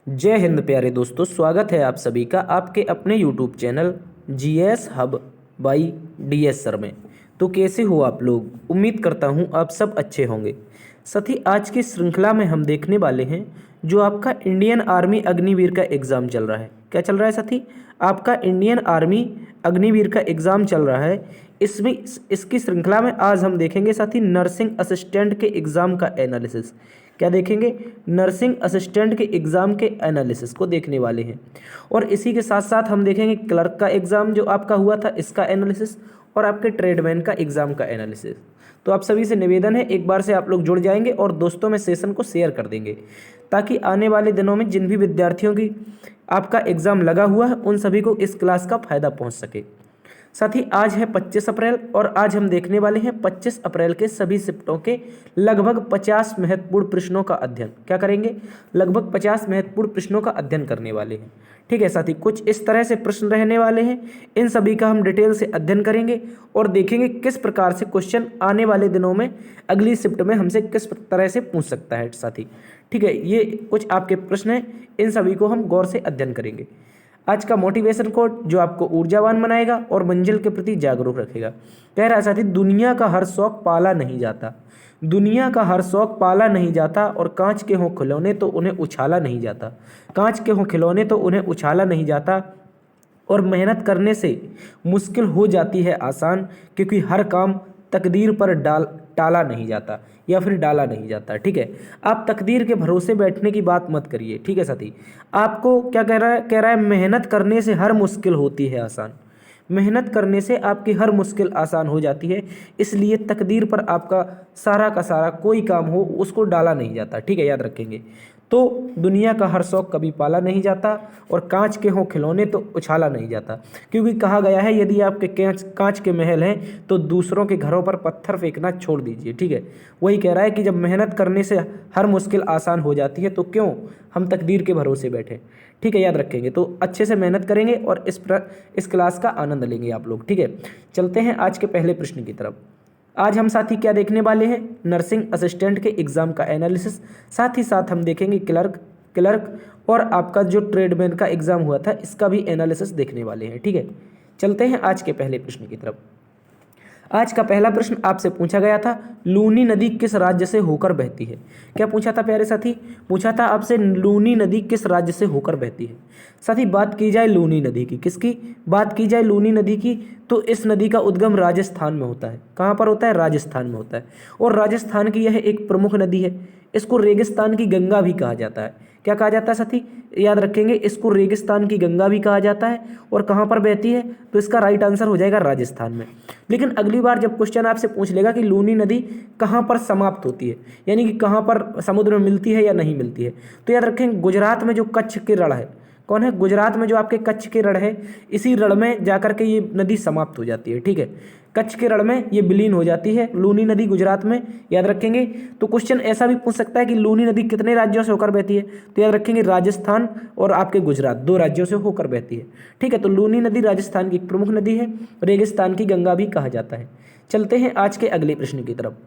जय हिंद प्यारे दोस्तों, स्वागत है आप सभी का आपके अपने YouTube channel GS hub by DS sir में। तो कैसे हो आप लोग? उम्मीद करता हूँ आप सब अच्छे होंगे। साथी, आज की श्रृंखला में हम देखने वाले हैं जो आपका इंडियन आर्मी अग्निवीर का एग्ज़ाम चल रहा है। क्या चल रहा है साथी? आपका इंडियन आर्मी अग्निवीर का एग्ज़ाम चल रहा है। इसमें इसकी श्रृंखला में आज हम देखेंगे साथी नर्सिंग असिस्टेंट के एग्ज़ाम का एनालिसिस। क्या देखेंगे? नर्सिंग असिस्टेंट के एग्ज़ाम के एनालिसिस को देखने वाले हैं। और इसी के साथ साथ हम देखेंगे क्लर्क का एग्ज़ाम जो आपका हुआ था इसका एनालिसिस, और आपके ट्रेडमैन का एग्ज़ाम का एनालिसिस। तो आप सभी से निवेदन है, एक बार से आप लोग जुड़ जाएंगे और दोस्तों में सेशन को शेयर कर देंगे, ताकि आने वाले दिनों में जिन भी विद्यार्थियों की आपका एग्ज़ाम लगा हुआ है उन सभी को इस क्लास का फ़ायदा पहुंच सके। साथ ही आज है 25 अप्रैल और आज हम देखने वाले हैं 25 अप्रैल के सभी शिफ्टों के लगभग 50 महत्वपूर्ण प्रश्नों का अध्ययन। क्या करेंगे? लगभग 50 महत्वपूर्ण प्रश्नों का अध्ययन करने वाले हैं। ठीक है साथी, कुछ इस तरह से प्रश्न रहने वाले हैं, इन सभी का हम डिटेल से अध्ययन करेंगे और देखेंगे किस प्रकार से क्वेश्चन आने वाले दिनों में अगली शिफ्ट में हमसे किस तरह से पूछ सकता है साथी। ठीक है, ये कुछ आपके प्रश्न हैं, इन सभी को हम गौर से अध्ययन करेंगे। आज का मोटिवेशन कोट जो आपको ऊर्जावान बनाएगा और मंजिल के प्रति जागरूक रखेगा। कह रहा है साथी, दुनिया का हर शौक पाला नहीं जाता, दुनिया का हर शौक पाला नहीं जाता, और कांच के हों खिलौने तो उन्हें उछाला नहीं जाता, कांच के हों खिलौने तो उन्हें उछाला नहीं जाता, और मेहनत करने से मुश्किल हो जाती है आसान, क्योंकि हर काम तकदीर पर टाला नहीं जाता या फिर डाला नहीं जाता। ठीक है, आप तकदीर के भरोसे बैठने की बात मत करिए। ठीक है साथी, आपको क्या कह रहा है? कह रहा है मेहनत करने से हर मुश्किल होती है आसान, मेहनत करने से आपकी हर मुश्किल आसान हो जाती है, इसलिए तकदीर पर आपका सारा का सारा कोई काम हो उसको डाला नहीं जाता। ठीक है, याद रखेंगे। तो दुनिया का हर शौक कभी पाला नहीं जाता, और कांच के हों खिलौने तो उछाला नहीं जाता, क्योंकि कहा गया है यदि आपके कांच के महल हैं तो दूसरों के घरों पर पत्थर फेंकना छोड़ दीजिए। ठीक है, वही कह रहा है कि जब मेहनत करने से हर मुश्किल आसान हो जाती है तो क्यों हम तकदीर के भरोसे बैठे। ठीक है, याद रखेंगे। तो अच्छे से मेहनत करेंगे और इस क्लास का आनंद लेंगे आप लोग। ठीक है, चलते हैं आज के पहले प्रश्न की तरफ। आज हम साथी क्या देखने वाले हैं? नर्सिंग असिस्टेंट के एग्ज़ाम का एनालिसिस, साथ ही साथ हम देखेंगे क्लर्क और आपका जो ट्रेडमैन का एग्ज़ाम हुआ था इसका भी एनालिसिस देखने वाले हैं। ठीक है, चलते हैं आज के पहले प्रश्न की तरफ। आज का पहला प्रश्न आपसे पूछा गया था, लूनी नदी किस राज्य से होकर बहती है? क्या पूछा था प्यारे साथी? पूछा था आपसे लूनी नदी किस राज्य से होकर बहती है। साथी, बात की जाए लूनी नदी की, किसकी बात की जाए? लूनी नदी की। तो इस नदी का उद्गम राजस्थान में होता है। कहाँ पर होता है? राजस्थान में होता है, और राजस्थान की यह एक प्रमुख नदी है। इसको रेगिस्तान की गंगा भी कहा जाता है। क्या कहा जाता है साथी? याद रखेंगे, इसको रेगिस्तान की गंगा भी कहा जाता है। और कहाँ पर बहती है? तो इसका राइट आंसर हो जाएगा राजस्थान में। लेकिन अगली बार जब क्वेश्चन आपसे पूछ लेगा कि लूनी नदी कहाँ पर समाप्त होती है, यानी कि कहाँ पर समुद्र में मिलती है या नहीं मिलती है, तो याद रखेंगे गुजरात में जो कच्छ की रण है। कौन है? गुजरात में जो आपके कच्छ के रण है, इसी रण में जाकर के ये नदी समाप्त हो जाती है। ठीक है, कच्छ के रण में ये विलीन हो जाती है लूनी नदी गुजरात में। याद रखेंगे। तो क्वेश्चन ऐसा भी पूछ सकता है कि लूनी नदी कितने राज्यों से होकर बहती है, तो याद रखेंगे राजस्थान और आपके गुजरात, दो राज्यों से होकर बहती है। ठीक है, तो लूनी नदी राजस्थान की एक प्रमुख नदी है, रेगिस्तान की गंगा भी कहा जाता है। चलते हैं आज के अगले प्रश्न की तरफ।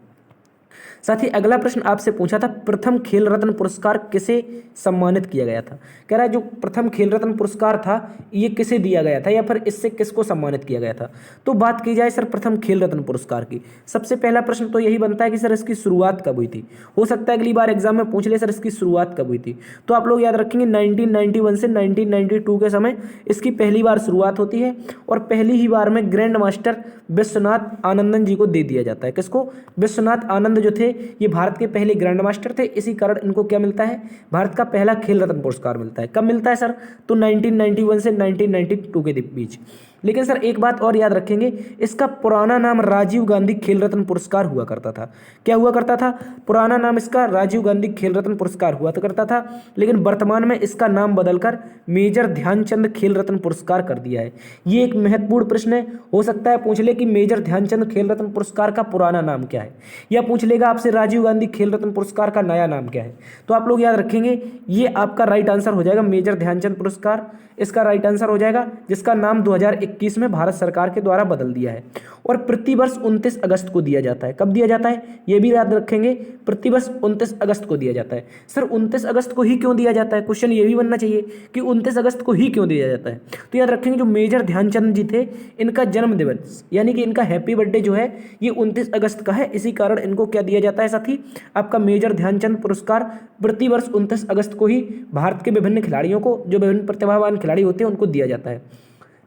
साथ ही अगला प्रश्न आपसे पूछा था, प्रथम खेल रत्न पुरस्कार किसे सम्मानित किया गया था? कह रहा है जो प्रथम खेल रत्न पुरस्कार था ये किसे दिया गया था, या फिर इससे किसको सम्मानित किया गया था? तो बात की जाए सर प्रथम खेल रत्न पुरस्कार की, सबसे पहला प्रश्न तो यही बनता है कि सर इसकी शुरुआत कब हुई थी। हो सकता है अगली बार एग्जाम में पूछ ले सर इसकी शुरुआत कब हुई थी, तो आप लोग याद रखेंगे 1991 से 1992 के समय इसकी पहली बार शुरुआत होती है, और पहली ही बार में ग्रैंड मास्टर विश्वनाथ आनंदन जी को दे दिया जाता है। किसको? विश्वनाथ आनंद जो थे ये भारत के पहले ग्रैंड मास्टर थे, इसी कारण इनको क्या मिलता है? भारत का पहला खेल रत्न पुरस्कार मिलता है। कब मिलता है सर? तो 1991 से 1992 के बीच। लेकिन सर एक बात और याद रखेंगे, इसका पुराना नाम राजीव गांधी खेल रत्न पुरस्कार हुआ करता था। क्या हुआ करता था? पुराना नाम इसका राजीव गांधी खेल रत्न पुरस्कार हुआ करता था, लेकिन वर्तमान में इसका नाम बदलकर मेजर ध्यानचंद खेल रत्न पुरस्कार कर दिया है। ये एक महत्वपूर्ण प्रश्न है, हो सकता है पूछ ले कि मेजर ध्यानचंद खेल रत्न पुरस्कार का पुराना नाम क्या है, या पूछ लेगा आपसे राजीव गांधी खेल रत्न पुरस्कार का नया नाम क्या है। तो आप लोग याद रखेंगे ये आपका राइट आंसर हो जाएगा मेजर ध्यानचंद पुरस्कार। इसका राइट आंसर हो जाएगा, जिसका नाम 2021 2021 में भारत सरकार के द्वारा बदल दिया है और प्रतिवर्ष 29 अगस्त को दिया जाता है। कब दिया जाता है ये भी याद रखेंगे, प्रतिवर्ष 29 अगस्त को दिया जाता है। सर 29 अगस्त को ही क्यों दिया जाता है, क्वेश्चन ये भी बनना चाहिए कि 29 अगस्त को ही क्यों दिया जाता है। तो याद रखेंगे जो मेजर ध्यानचंद जी थे इनका जन्म दिवस यानी कि इनका हैप्पी बर्थडे जो है ये 29 अगस्त का है, इसी कारण इनको क्या दिया जाता है साथी, आपका मेजर ध्यानचंद पुरस्कार प्रतिवर्ष 29 अगस्त को ही भारत के विभिन्न खिलाड़ियों को, जो विभिन्न प्रतिभावान खिलाड़ी होते हैं उनको दिया जाता है।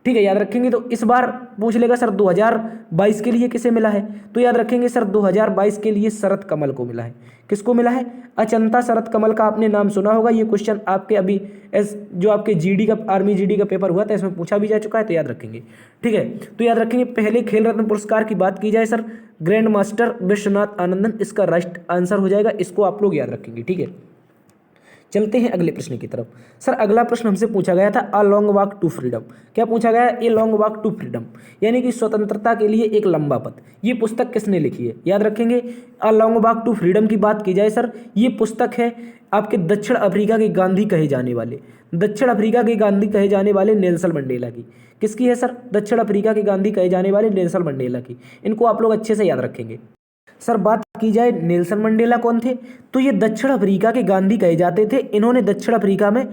ठीक है, याद रखेंगे। तो इस बार पूछ लेगा सर 2022 के लिए किसे मिला है, तो याद रखेंगे सर 2022 के लिए शरत कमल को मिला है। किसको मिला है, अचंता शरत कमल का आपने नाम सुना होगा। ये क्वेश्चन आपके अभी जो आपके जीडी का, आर्मी जीडी का पेपर हुआ था इसमें पूछा भी जा चुका है, तो याद रखेंगे। ठीक है, तो याद रखेंगे पहले खेल रत्न पुरस्कार की बात की जाए sir grand master Vishwanath Anandan इसका राइट आंसर हो जाएगा, इसको आप लोग याद रखेंगे। ठीक है, चलते हैं अगले प्रश्न की तरफ। सर अगला प्रश्न हमसे पूछा गया था a long walk to freedom. क्या पूछा गया, a long walk to freedom यानी कि स्वतंत्रता के लिए एक लंबा पथ। ये पुस्तक किसने लिखी है, याद रखेंगे। A long walk to freedom की बात की जाए सर, ये पुस्तक है आपके दक्षिण अफ्रीका के गांधी कहे जाने वाले, दक्षिण अफ्रीका के गांधी कहे जाने वाले नेल्सन मंडेला की। किसकी है सर, दक्षिण अफ्रीका के गांधी कहे जाने वाले नेल्सन मंडेला की। इनको आप लोग अच्छे से याद रखेंगे। सर बात की जाए नेल्सन मंडेला कौन थे, तो ये दक्षिण अफ्रीका के गांधी कहे जाते थे। इन्होंने दक्षिण अफ्रीका में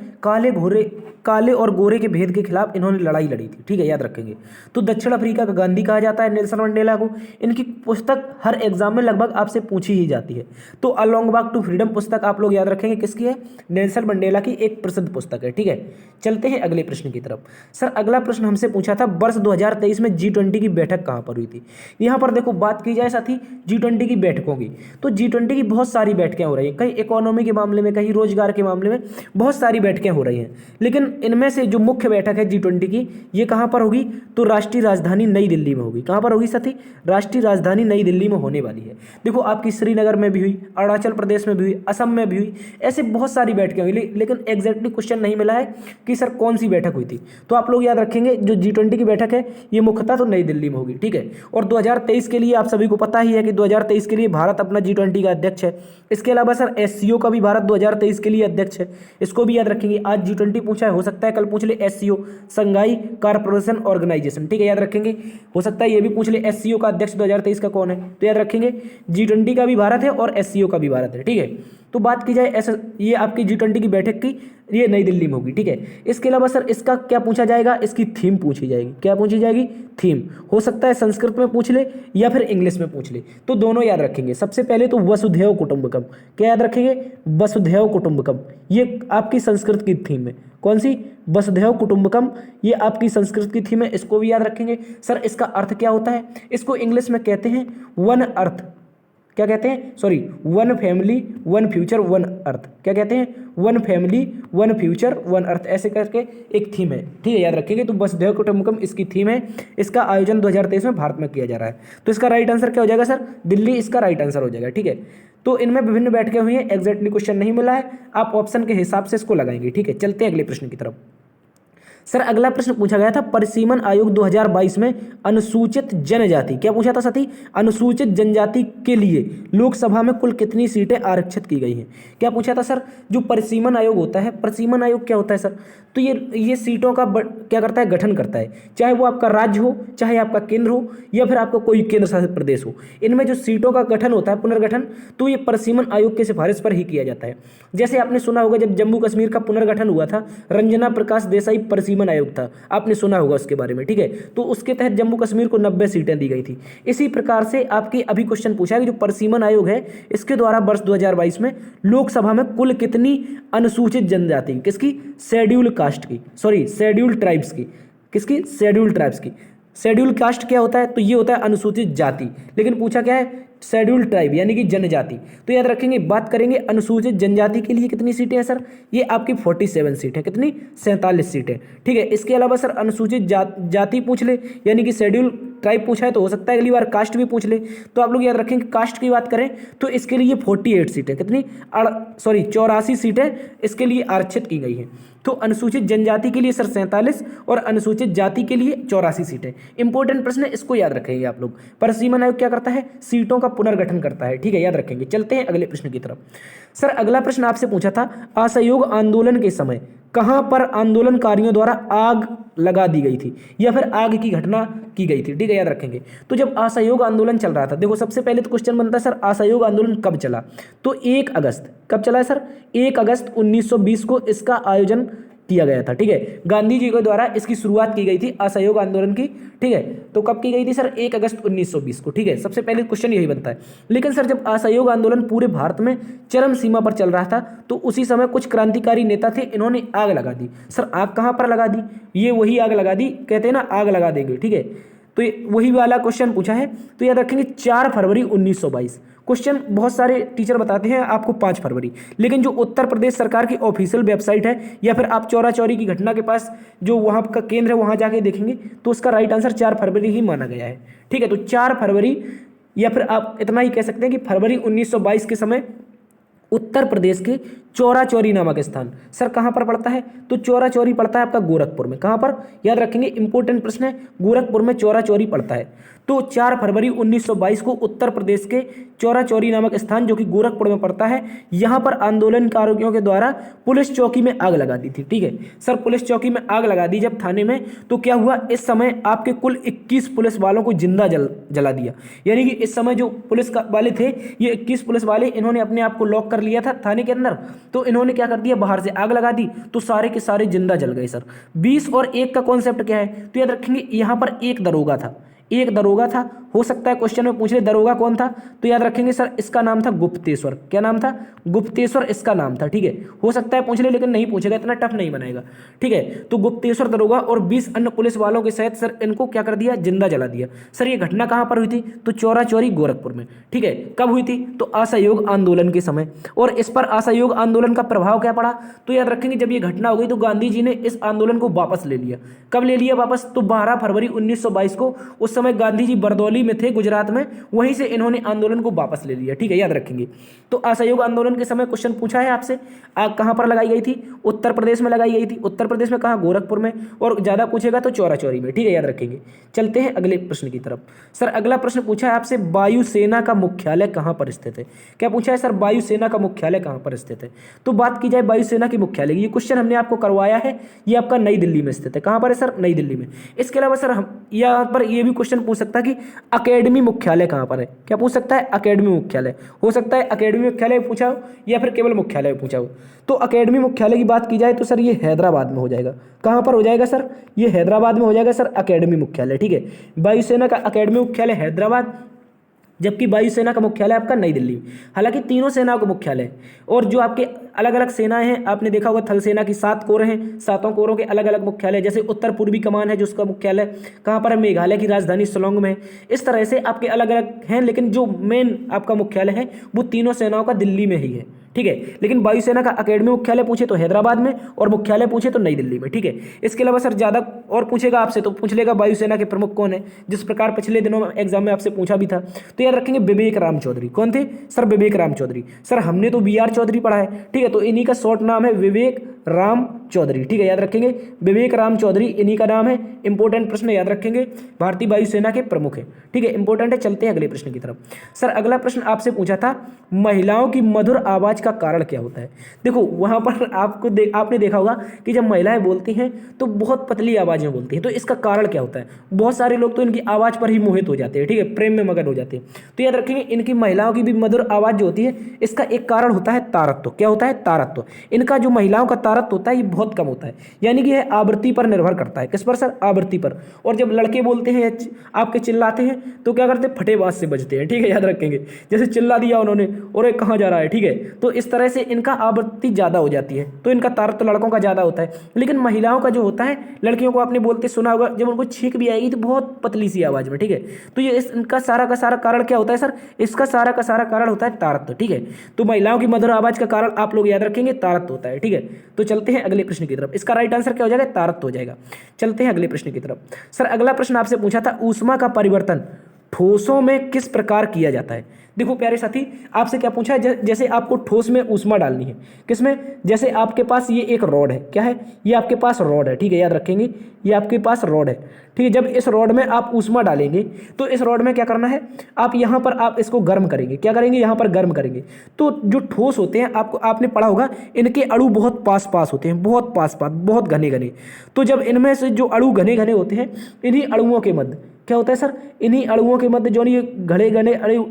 काले और गोरे के भेद के खिलाफ इन्होंने लड़ाई लड़ी थी। ठीक है, याद रखेंगे। तो दक्षिण अफ्रीका का गांधी कहा जाता है नेल्सन मंडेला को। इनकी पुस्तक हर एग्जाम में लगभग आपसे पूछी ही जाती है। तो a long walk to freedom पुस्तक आप लोग याद रखेंगे किसकी है, नेल्सन मंडेला की एक प्रसिद्ध पुस्तक है। ठीक है, चलते हैं अगले प्रश्न की तरफ। सर अगला प्रश्न हमसे पूछा था वर्ष 2023 में G20 की बैठक कहाँ पर हुई थी। यहाँ पर देखो बात की जाए साथी G20 की बैठकों की, तो G20 की बहुत सारी बैठकें हो रही हैं, कहीं इकोनॉमी के मामले में, कहीं रोजगार के मामले में बहुत सारी बैठकें हो रही हैं। लेकिन इनमें से जो मुख्य बैठक है G20 की ये कहाँ पर होगी, तो राष्ट्रीय राजधानी नई दिल्ली में होगी। कहाँ पर होगी साथी, राष्ट्रीय राजधानी नई दिल्ली में होने वाली है। देखो आपकी श्रीनगर में भी हुई, अरुणाचल प्रदेश में भी हुई, असम में भी हुई, ऐसे बहुत सारी बैठकें हुई। लेकिन एग्जैक्टली क्वेश्चन नहीं मिला है कि सर कौन सी बैठक हुई थी। तो आप लोग याद रखेंगे जो G20 की बैठक है ये मुख्यतः तो नई दिल्ली में होगी। ठीक है, और 2023 के लिए आप सभी को पता ही है कि 2023 के लिए भारत अपना G20 का अध्यक्ष है। इसके अलावा सर SCO का भी भारत 2023 के लिए अध्यक्ष है, इसको भी याद रखेंगे। आज G20 पूछा है, हो सकता है कल पूछ ले SCO, संघाई कॉर्पोरेशन ऑर्गेनाइजेशन। ठीक है, याद रखेंगे। हो सकता है ये भी पूछ ले SCO का अध्यक्ष 2023 का कौन है, तो याद रखेंगे G20 का भी भारत है और SCO का भी भारत है। ठीक है, तो बात की जाए ऐसा ये आपकी G20 की बैठक की, ये नई दिल्ली में होगी। ठीक है, इसके अलावा सर इसका क्या पूछा जाएगा, इसकी थीम पूछी जाएगी। क्या पूछी जाएगी, थीम। हो सकता है संस्कृत में पूछ ले या फिर इंग्लिश में पूछ ले, तो दोनों याद रखेंगे। सबसे पहले तो वसुधैव कुटुंबकम, क्या याद रखेंगे, वसुधैव कुटुंबकम, ये आपकी संस्कृत की थीम है। कौन सी, वसुधैव कुटुंबकम, ये आपकी संस्कृत की थीम है, इसको भी याद रखेंगे। सर इसका अर्थ क्या होता है, इसको इंग्लिश में कहते हैं वन अर्थ, क्या कहते हैं, sorry one family one future one earth. क्या कहते हैं, one family one future one earth, ऐसे करके एक थीम है। ठीक है, याद रखेंगे। तो वसुधैव कुटुंबकम इसकी थीम है। इसका आयोजन 2023 में भारत में किया जा रहा है। तो इसका राइट आंसर क्या हो जाएगा सर, दिल्ली इसका राइट आंसर हो जाएगा। ठीक है, तो इनमें विभिन्न बैठकें हुई हैं, एग्जैक्टली क्वेश्चन नहीं मिला है, आप ऑप्शन के हिसाब से इसको लगाएंगे। ठीक है, चलते हैं अगले प्रश्न की तरफ। सर अगला प्रश्न पूछा गया था परिसीमन आयोग 2022 में अनुसूचित जनजाति, क्या पूछा था साथी, अनुसूचित जनजाति के लिए लोकसभा में कुल कितनी सीटें आरक्षित की गई हैं। क्या पूछा था सर, जो परिसीमन आयोग होता है, परिसीमन आयोग क्या होता है सर, तो ये सीटों का क्या करता है, गठन करता है। चाहे वो आपका राज्य हो, चाहे आपका केंद्र हो, या फिर आपका कोई केंद्र शासित प्रदेश हो, इनमें जो सीटों का गठन होता है, पुनर्गठन, तो ये परिसीमन आयोग की सिफारिश पर ही किया जाता है। जैसे आपने सुना होगा जब जम्मू कश्मीर का पुनर्गठन हुआ था, रंजना प्रकाश देसाई परिसीमन आयोग था, आपने सुना होगा उसके बारे में। ठीक है, तो उसके तहत जम्मू कश्मीर को 90 सीटें दी गई थी। इसी प्रकार से आपकी अभी क्वेश्चन पूछा है कि जो परिसीमन आयोग है इसके द्वारा वर्ष 2022 में लोकसभा में कुल कितनी अनुसूचित जनजाति, किसकी, शेड्यूल कास्ट की, सॉरी शेड्यूल ट्राइब्स की, किसकी, शेड्यूल ट्राइब्स की। शेड्यूल कास्ट क्या होता है, तो ये होता है अनुसूचित जाति, लेकिन पूछा क्या है, शेड्यूल ट्राइब यानी कि जनजाति। तो याद रखेंगे, बात करेंगे अनुसूचित जनजाति के लिए कितनी सीटें हैं सर, ये आपकी 47 सीट है, कितनी, 47 सीटें। ठीक है, इसके अलावा सर अनुसूचित जाति पूछ ले यानी कि शेड्यूल ट्राइब पूछा है, तो हो सकता है अगली बार कास्ट भी पूछ ले। तो आप लोग याद रखेंगे कास्ट की बात करें तो इसके लिए 48 सीटें, कितनी, 84 सीटें इसके लिए आरक्षित की गई हैं। तो अनुसूचित जनजाति के लिए सर 47 और अनुसूचित जाति के लिए 84 सीटें। इंपॉर्टेंट प्रश्न है, इसको याद रखेंगे आप लोग। परिसीमन आयोग क्या करता है, सीटों का पुनर्गठन करता है। ठीक है, याद रखेंगे। चलते हैं अगले प्रश्न की तरफ। सर अगला प्रश्न आपसे पूछा था असहयोग आंदोलन के समय कहाँ पर आंदोलनकारियों द्वारा आग लगा दी गई थी या फिर आग की घटना की गई थी, ठीक है, याद रखेंगे। तो जब असहयोग आंदोलन चल रहा था, देखो सबसे पहले तो क्वेश्चन बनता है सर असहयोग आंदोलन कब चला, तो 1 अगस्त, कब चला है सर, 1 अगस्त 1920 को इसका आयोजन किया गया था, ठीक है। गांधी जी के द्वारा इसकी शुरुआत की गई थी असहयोग आंदोलन की, ठीक है। तो कब की गई थी सर, 1 अगस्त 1920 को, ठीक है। सबसे पहले क्वेश्चन यही बनता है। लेकिन सर जब असहयोग आंदोलन पूरे भारत में चरम सीमा पर चल रहा था, तो उसी समय कुछ क्रांतिकारी नेता थे, इन्होंने आग लगा दी। सर आग कहाँ पर लगा दी, ये वही आग लगा दी, कहते हैं ना आग लगा देंगे, ठीक है। तो ये वही वाला क्वेश्चन पूछा है, तो याद रखेंगे 4 फरवरी 1922। क्वेश्चन बहुत सारे टीचर बताते हैं आपको 5 फरवरी, लेकिन जो उत्तर प्रदेश सरकार की ऑफिशियल वेबसाइट है या फिर आप चौरा चौरी की घटना के पास जो वहाँ का केंद्र है वहाँ जाके देखेंगे तो उसका राइट आंसर 4 फरवरी ही माना गया है, ठीक है। तो 4 फरवरी या फिर आप इतना ही कह सकते हैं कि फरवरी 1922 के समय उत्तर प्रदेश के चौरा चौरी नामक स्थान, सर कहाँ पर पड़ता है, तो चौरा चौरी पड़ता है आपका गोरखपुर में। कहाँ पर, याद रखेंगे इंपॉर्टेंट प्रश्न है, गोरखपुर में चौरा चौरी पड़ता है। तो 4 फरवरी 1922 को उत्तर प्रदेश के चौरा चौरी नामक स्थान जो कि गोरखपुर में पड़ता है, यहाँ पर आंदोलनकारियों के द्वारा पुलिस चौकी में आग लगा दी थी, ठीक है। सर पुलिस चौकी में आग लगा दी जब थाने में, तो क्या हुआ, इस समय आपके कुल 21 पुलिस वालों को जिंदा जला दिया। यानी कि इस समय जो पुलिस वाले थे, ये 21 पुलिस वाले, इन्होंने अपने आप को लॉक कर लिया था थाने के अंदर, तो इन्होंने क्या कर दिया, बाहर से आग लगा दी, तो सारे के सारे जिंदा जल गए। सर 20 और 1 का कॉन्सेप्ट क्या है, तो याद रखेंगे यहाँ पर एक दरोगा था, एक दरोगा था, हो सकता है क्वेश्चन में पूछ ले दरोगा कौन था, तो याद रखेंगे सर इसका नाम था गुप्तेश्वर। क्या नाम था, गुप्तेश्वर इसका नाम था, ठीक है। हो सकता है पूछ ले लेकिन नहीं पूछेगा, इतना टफ नहीं बनाएगा, ठीक है। तो गुप्तेश्वर दरोगा और 20 अन्य पुलिस वालों के सहित सर इनको क्या कर दिया, जिंदा जला दिया। सर ये घटना कहाँ पर हुई थी, तो चौरा चौरी गोरखपुर में, ठीक है। कब हुई थी, तो असहयोग आंदोलन के समय। और इस पर असहयोग आंदोलन का प्रभाव क्या पड़ा, तो याद रखेंगे जब ये घटना हो गई तो गांधी जी ने इस आंदोलन को वापस ले लिया। कब ले लिया वापस, तो 12 फरवरी 1922 को। उस समय गांधी जी बरदौली में थे गुजरात में, वहीं से इन्होंने आंदोलन को वापस ले लिया, ठीक है, याद रखेंगे। तो असहयोग आंदोलन के समय क्वेश्चन पूछा है आपसे, आग कहां पर लगाई गई थी, उत्तर प्रदेश में लगाई गई थी। उत्तर प्रदेश में कहां, गोरखपुर में, और ज्यादा पूछेगा तो चौरा चौरी में, ठीक है, याद रखेंगे। चलते हैं अगले प्रश्न की तरफ। सर अगला प्रश्न पूछा है आपसे, वायुसेना का मुख्यालय कहां पर स्थित है। क्या पूछा है सर, वायुसेना का मुख्यालय कहां पर स्थित है। तो बात की जाए वायुसेना के मुख्यालय की, ये क्वेश्चन हमने आपको करवाया है, ये आपका नई दिल्ली में स्थित है। कहां पर है सर, नई दिल्ली में। इसके अलावा सर हम यहाँ पर ये भी क्वेश्चन पूछ सकता है कि अकेडमी मुख्यालय कहां पर है। क्या पूछ सकता है, अकेडमी मुख्यालय। हो सकता है अकेडमी मुख्यालय पूछा हो या फिर केवल मुख्यालय पूछा हो। तो अकेडमी मुख्यालय की बात की जाए तो सर ये हैदराबाद में हो जाएगा। कहां पर हो जाएगा सर, ये हैदराबाद में हो जाएगा सर अकेडमी मुख्यालय, ठीक है। वायुसेना का अकेडमी मुख्यालय हैदराबाद, जबकि वायुसेना का मुख्यालय आपका नई दिल्ली। हालांकि तीनों सेनाओं का मुख्यालय, और जो आपके अलग अलग सेनाएं हैं, आपने देखा होगा थल सेना की 7 कोर हैं, 7 कोरों के अलग अलग मुख्यालय, जैसे उत्तर पूर्वी कमान है जिसका मुख्यालय कहाँ पर है, मेघालय की राजधानी शिलोंग में। इस तरह से आपके अलग अलग हैं, लेकिन जो मेन आपका मुख्यालय है वो तीनों सेनाओं का दिल्ली में ही है, ठीक है। लेकिन वायुसेना का अकेडमी मुख्यालय पूछे तो हैदराबाद में, और मुख्यालय पूछे तो नई दिल्ली में, ठीक है। इसके अलावा सर ज्यादा और पूछेगा आपसे तो पूछ लेगा वायुसेना के प्रमुख कौन है, जिस प्रकार पिछले दिनों में एग्जाम में आपसे पूछा भी था। तो याद रखेंगे विवेक राम चौधरी। कौन थे सर, विवेक राम चौधरी। सर हमने तो BR चौधरी पढ़ा है, ठीक है, तो इन्हीं का शॉर्ट नाम है विवेक राम चौधरी, ठीक है, याद रखेंगे विवेक राम चौधरी इन्हीं का नाम है। इंपॉर्टेंट प्रश्न याद रखेंगे, भारतीय वायुसेना के प्रमुख है, ठीक है, इंपॉर्टेंट है। चलते हैं अगले प्रश्न की तरफ। सर अगला प्रश्न आपसे पूछा था, महिलाओं की मधुर आवाज का कारण क्या होता है। देखो वहां पर आपने देखा होगा कि जब महिलाएं बोलती हैं तो बहुत पतली आवाज में बोलती हैं, तो इसका कारण क्या होता है। बहुत सारे लोग तो इनकी आवाज पर ही मोहित हो जाते हैं, ठीक है, प्रेम में मगन हो जाते हैं। तो याद रखेंगे इनकी महिलाओं की भी मधुर आवाज जो होती है, इसका एक कारण होता है तारत्व। क्या होता है, तारत्व। इनका जो महिलाओं का तारत्व होता है ये बहुत कम होता है, यानी कि यह आवृत्ति पर निर्भर करता है। किस पर सर, आवृत्ति पर। और जब लड़के बोलते हैं आपके चिल्लाते हैं तो क्या करते हैं, फटे बाज से बजते हैं, ठीक है, याद रखेंगे। जैसे चिल्ला दिया उन्होंने और एक कहाँ जा रहा है, ठीक है, तो इस तरह से इनका आवृत्ति ज्यादा हो जाती है, तो इनका तारत्व लड़कों का ज्यादा होता है। लेकिन महिलाओं का जो होता है, लड़कियों को आपने बोलते सुना होगा, जब उनको छींक भी आएगी तो बहुत पतली सी आवाज में, ठीक है। तो ये इनका सारा का सारा कारण क्या होता है सर, इसका सारा का सारा कारण होता है तारत्व, ठीक है। तो महिलाओं की मधुर आवाज का कारण आप लोग याद रखेंगे तारत्व होता है, ठीक है। तो चलते हैं अगले प्रश्न की तरफ। इसका राइट आंसर क्या हो जाएगा, तारत्व हो जाएगा। चलते हैं अगले प्रश्न की तरफ। सर अगला प्रश्न आपसे पूछा था, ऊष्मा का परिवर्तन ठोसों में किस प्रकार किया जाता है। देखो प्यारे साथी, आपसे क्या पूछा है, जैसे आपको ठोस में ऊष्मा डालनी है, किसमें, जैसे आपके पास ये एक रॉड है, क्या है, ये आपके पास रॉड है, ठीक है, याद रखेंगे, ये आपके पास रॉड है, ठीक है। जब इस रॉड में आप ऊष्मा डालेंगे तो इस रॉड में क्या करना है, आप यहाँ पर आप इसको गर्म करेंगे, क्या करेंगे, यहाँ पर गर्म करेंगे। तो जो ठोस होते हैं, आपने पढ़ा होगा, इनके अणु बहुत पास पास होते हैं, बहुत पास पास, बहुत घने घने। तो जब इनमें से जो अणु घने घने होते हैं, इन्हीं अणुओं के मध्य क्या होता है सर, इन्हीं अणुओं के मध्य जो ये घने घने अणु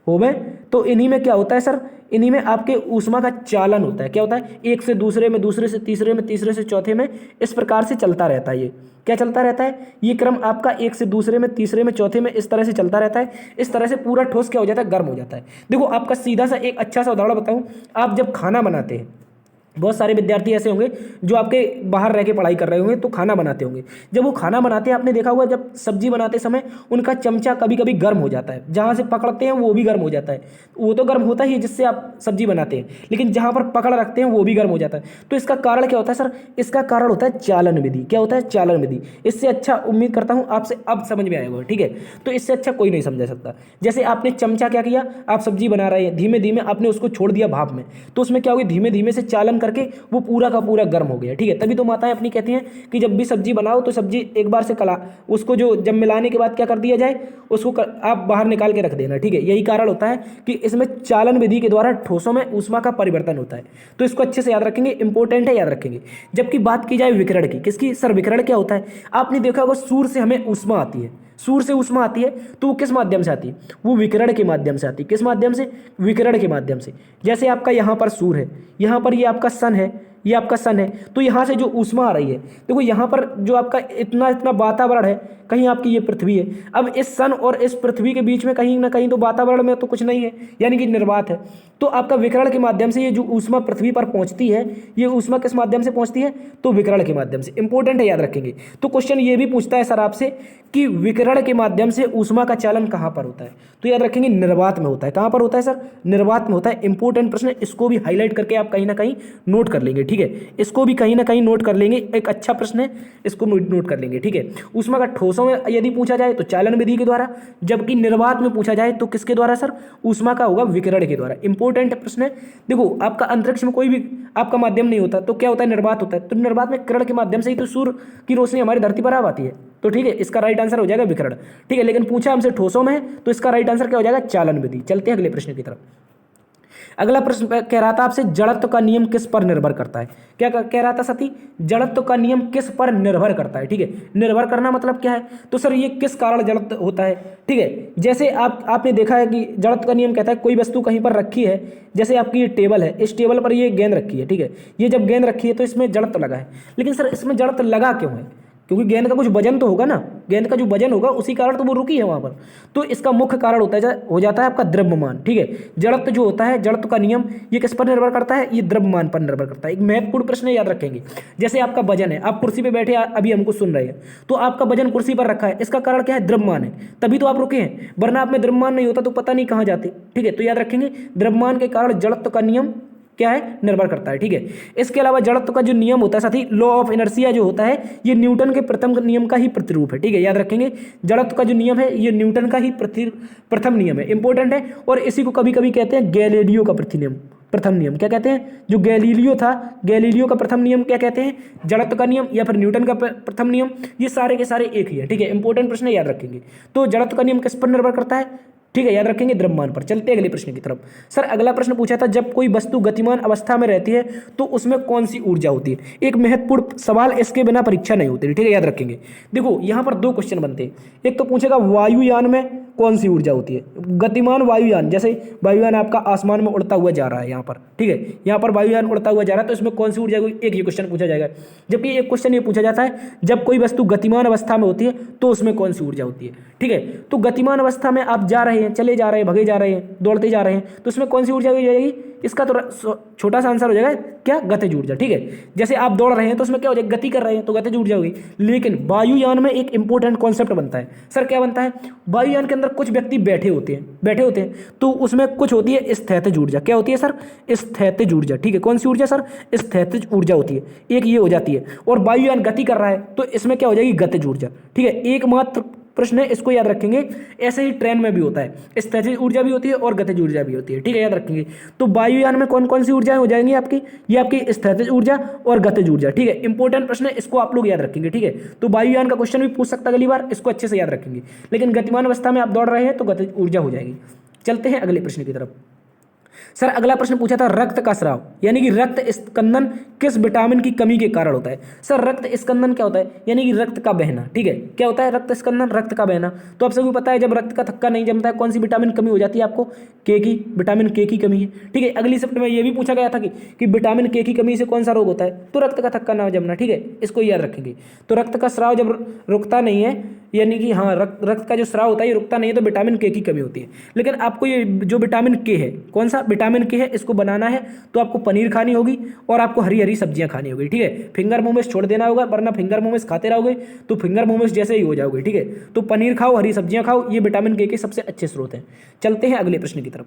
होवे, तो इन्हीं में क्या होता है सर, इन्हीं में आपके ऊष्मा का चालन होता है। क्या होता है, एक से दूसरे में, दूसरे से तीसरे में, तीसरे से चौथे में, इस प्रकार से चलता रहता है। ये क्या चलता रहता है, ये क्रम आपका एक से दूसरे में, तीसरे में, चौथे में, इस तरह से चलता रहता है। इस तरह से पूरा ठोस क्या हो जाता है, गर्म हो जाता है। देखो आपका सीधा सा एक अच्छा सा उदाहरण बताऊं, आप जब खाना बनाते हैं, बहुत सारे विद्यार्थी ऐसे होंगे जो आपके बाहर रह के पढ़ाई कर रहे होंगे, तो खाना बनाते होंगे। जब वो खाना बनाते हैं, आपने देखा होगा, जब सब्जी बनाते समय उनका चमचा कभी कभी गर्म हो जाता है, जहाँ से पकड़ते हैं वो भी गर्म हो जाता है। वो तो गर्म होता ही है जिससे आप सब्जी बनाते हैं, लेकिन जहाँ पर पकड़ रखते हैं वो भी गर्म हो जाता है। तो इसका कारण क्या होता है सर, इसका कारण होता है चालन विधि। क्या होता है, चालन विधि। इससे अच्छा उम्मीद करता हूँ आपसे अब समझ में आएगा, ठीक है। तो इससे अच्छा कोई नहीं समझा सकता। जैसे आपने चमचा क्या किया, आप सब्जी बना रहे हैं, धीमे धीमे आपने उसको छोड़ दिया भाप में, तो उसमें क्या होगी, धीमे धीमे से चालन करके वो पूरा का पूरा गर्म हो गया, ठीक है। तभी तो माताएं अपनी कहती हैं कि जब भी सब्जी बनाओ तो सब्जी एक बार से उसको जो जब मिलाने के बाद क्या कर दिया जाए, उसको आप बाहर निकाल के रख देना, ठीक है। यही कारण होता है कि इसमें चालन विधि के द्वारा ठोसों में ऊष्मा का परिवर्तन होता है। तो इसको अच्छे से याद रखेंगे, इंपॉर्टेंट है, याद रखेंगे। जबकि बात की जाए विकिरण की, किसकी सर, विकिरण क्या होता है, आपने देखा होगा सूर्य से हमें ऊष्मा आती है, सूर्य से ऊष्मा आती है, तो वो किस माध्यम से आती है, वो विकिरण के माध्यम से आती है। किस माध्यम से, विकिरण के माध्यम से। जैसे आपका यहाँ पर सूर्य है, यहाँ पर ये आपका सन है, ये आपका सन है, तो यहाँ से जो ऊष्मा आ रही है, देखो यहाँ पर जो आपका इतना इतना वातावरण है, कहीं आपकी ये पृथ्वी है, अब इस सन और इस पृथ्वी के बीच में कहीं ना कहीं तो वातावरण में तो कुछ नहीं है, यानी कि निर्वात है। तो आपका विकिरण के माध्यम से ये जो ऊष्मा पृथ्वी पर पहुंचती है, ये ऊष्मा किस माध्यम से पहुंचती है, तो विकिरण के माध्यम से। इंपॉर्टेंट है, याद रखेंगे। तो क्वेश्चन ये भी पूछता है सर आपसे कि विकिरण के माध्यम से ऊष्मा का चालन कहाँ पर होता है, तो याद रखेंगे निर्वात में होता है। कहाँ पर होता है सर, निर्वात में होता है। इंपॉर्टेंट प्रश्न है, इसको भी हाईलाइट करके आप कहीं ना कहीं नोट कर लेंगे, ठीक है। इसको भी कहीं ना कहीं नोट कर लेंगे, एक अच्छा प्रश्न है, इसको नोट कर लेंगे, ठीक है। ऊष्मा का ठोसों में यदि पूछा जाए तो चालन विधि के द्वारा, जबकि निर्वात में पूछा जाए तो किसके द्वारा सर, ऊष्मा का होगा विकिरण के द्वारा। इंपॉर्टेंट प्रश्न है। देखो आपका अंतरिक्ष में कोई भी आपका माध्यम नहीं होता, तो क्या होता है, निर्वात होता है। तो निर्वात में किरण के माध्यम से ही तो सूर्य की रोशनी हमारी धरती पर आ आती है, तो ठीक है, इसका राइट आंसर हो जाएगा विकिरण, ठीक है। लेकिन पूछा हमसे ठोसों में है, तो इसका राइट आंसर क्या हो जाएगा, चालन विधि। चलते हैं अगले प्रश्न की तरफ। अगला प्रश्न कह रहा था आपसे, जड़त्व का नियम किस पर निर्भर करता है। क्या कह रहा था साथी, जड़त्व का नियम किस पर निर्भर करता है, ठीक है। निर्भर करना मतलब क्या है, तो सर ये किस कारण जड़त्व होता है, ठीक है। जैसे आपने देखा है कि जड़त्व का नियम कहता है कोई वस्तु कहीं पर रखी है, जैसे आपकी ये टेबल है, इस टेबल पर ये गेंद रखी है, ठीक है। ये जब गेंद रखी है तो इसमें जड़त्व लगा है, लेकिन सर इसमें जड़त्व लगा क्यों है, क्योंकि गेंद का कुछ वजन तो होगा ना, गेंद का जो वजन होगा उसी कारण तो वो रुकी है वहाँ पर। तो इसका मुख्य कारण हो जाता है आपका द्रव्यमान, ठीक है। जड़त्व जो होता है, जड़त्व का नियम, ये किस पर निर्भर करता है, ये द्रव्यमान पर निर्भर करता है। एक महत्वपूर्ण प्रश्न याद रखेंगे। जैसे आपका वजन है, आप कुर्सी पे बैठे अभी हमको सुन रहे हैं, तो आपका वजन कुर्सी पर रखा है, इसका कारण क्या है, द्रव्यमान है, तभी तो आप रुके हैं, वरना आप में द्रव्यमान नहीं होता तो पता नहीं कहाँ जाते, ठीक है। तो याद रखेंगे, द्रव्यमान के कारण जड़त्व का नियम क्या है, निर्भर करता है, ठीक है। इसके अलावा जड़त्व का जो नियम होता है साथी, लॉ ऑफ इनर्शिया जो होता है, ये न्यूटन के प्रथम नियम का ही प्रतिरूप है, ठीक है। याद रखेंगे, जड़त्व का जो नियम है ये न्यूटन का ही प्रथम नियम है, इंपॉर्टेंट है। और इसी को कभी कभी कहते हैं गैलीलियो का प्रथम नियम। क्या कहते हैं, जो गैलीलियो था, गैलीलियो का प्रथम नियम क्या कहते हैं, जड़त्व का नियम या फिर न्यूटन का प्रथम नियम, ये सारे के सारे एक ही है, ठीक है। इंपॉर्टेंट प्रश्न याद रखेंगे। तो जड़त्व का नियम किस पर निर्भर करता है, ठीक है, याद रखेंगे, द्रव्यमान पर। चलते हैं अगले प्रश्न की तरफ। सर अगला प्रश्न पूछा था, जब कोई वस्तु गतिमान अवस्था में रहती है तो उसमें कौन सी ऊर्जा होती है। एक महत्वपूर्ण सवाल, इसके बिना परीक्षा नहीं होती, ठीक है, याद रखेंगे। देखो यहाँ पर दो क्वेश्चन बनते हैं। एक तो पूछेगा वायुयान में कौन सी ऊर्जा होती है, गतिमान वायुयान, जैसे वायुयान आपका आसमान में उड़ता हुआ जा रहा है यहाँ पर, ठीक है, यहाँ पर वायुयान उड़ता हुआ जा रहा है, तो इसमें कौन सी ऊर्जा, एक ही क्वेश्चन पूछा जाएगा। जबकि एक क्वेश्चन ये पूछा जाता है, जब कोई वस्तु गतिमान अवस्था में होती है तो उसमें कौन सी ऊर्जा होती है, ठीक है। तो गतिमान अवस्था में आप जा रहे हैं, चले जा रहे हैं, भगे जा रहे हैं, दौड़ते जा रहे हैं, तो उसमें कौन सी ऊर्जा हो जाएगी, इसका तो छोटा सा आंसर हो जाएगा क्या, गतिज ऊर्जा, ठीक है। जैसे आप दौड़ रहे हैं तो उसमें क्या हो जाएगा, गति कर रहे हैं तो गतिज ऊर्जा होगी। लेकिन वायुयान में एक इंपॉर्टेंट कॉन्सेप्ट बनता है, सर क्या बनता है, वायुयान के अंदर कुछ व्यक्ति बैठे होते हैं, तो उसमें कुछ होती है स्थैतिज ऊर्जा। क्या होती है सर, स्थैतिज ऊर्जा, ठीक है। कौन सी ऊर्जा सर, स्थैतिज ऊर्जा होती है, एक ये हो जाती है। और वायुयान गति कर रहा है तो इसमें क्या हो जाएगी, गतिज ऊर्जा, ठीक है। एकमात्र प्रश्न है, इसको याद रखेंगे। ऐसे ही ट्रेन में भी होता है, स्थितिज ऊर्जा भी होती है और गतिज ऊर्जा भी होती है, ठीक है, याद रखेंगे। तो वायुयान में कौन कौन सी ऊर्जाएं हो जाएंगी आपकी, ये आपकी स्थितिज ऊर्जा और गतिज ऊर्जा, ठीक है। इंपॉर्टेंट प्रश्न है, इसको आप लोग याद रखेंगे, ठीक है। तो वायुयान का क्वेश्चन भी पूछ सकता है अगली बार, इसको अच्छे से याद रखेंगे। लेकिन गतिमान अवस्था में आप दौड़ रहे हैं तो गतिज ऊर्जा हो जाएगी। चलते हैं अगले प्रश्न की तरफ। सर अगला प्रश्न पूछा था रक्त का स्राव, यानी कि रक्त स्कंदन किस विटामिन की कमी के कारण होता है। सर रक्त स्कंदन क्या होता है, यानी कि रक्त का बहना, ठीक है। क्या होता है रक्त स्कंदन, रक्त का बहना। तो आप सभी पता है जब रक्त का थक्का नहीं जमता है कौन सी विटामिन कमी हो जाती है आपको, के की, विटामिन के की कमी है, ठीक है। अगली शिफ्ट में ये भी पूछा गया था कि विटामिन के की कमी से कौन सा रोग होता है, तो रक्त का थक्का ना जमना, ठीक है, इसको याद रखेंगे। तो रक्त का स्राव जब रुकता नहीं है, यानी कि हाँ रक्त का जो स्राव होता है ये रुकता नहीं है, तो विटामिन के की कमी होती है। लेकिन आपको ये जो विटामिन के है, कौन सा विटामिन के है, इसको बनाना है तो आपको पनीर खानी होगी और आपको हरी हरी सब्जियां खानी होगी, ठीक है। फिंगर मोमेस छोड़ देना होगा, वरना फिंगर मोमेस खाते रहोगे तो फिंगर मोमेस जैसे ही हो जाओगे, ठीक है। तो पनीर खाओ, हरी सब्जियां खाओ, ये विटामिन के सबसे अच्छे स्रोत हैं। चलते हैं अगले प्रश्न की तरफ।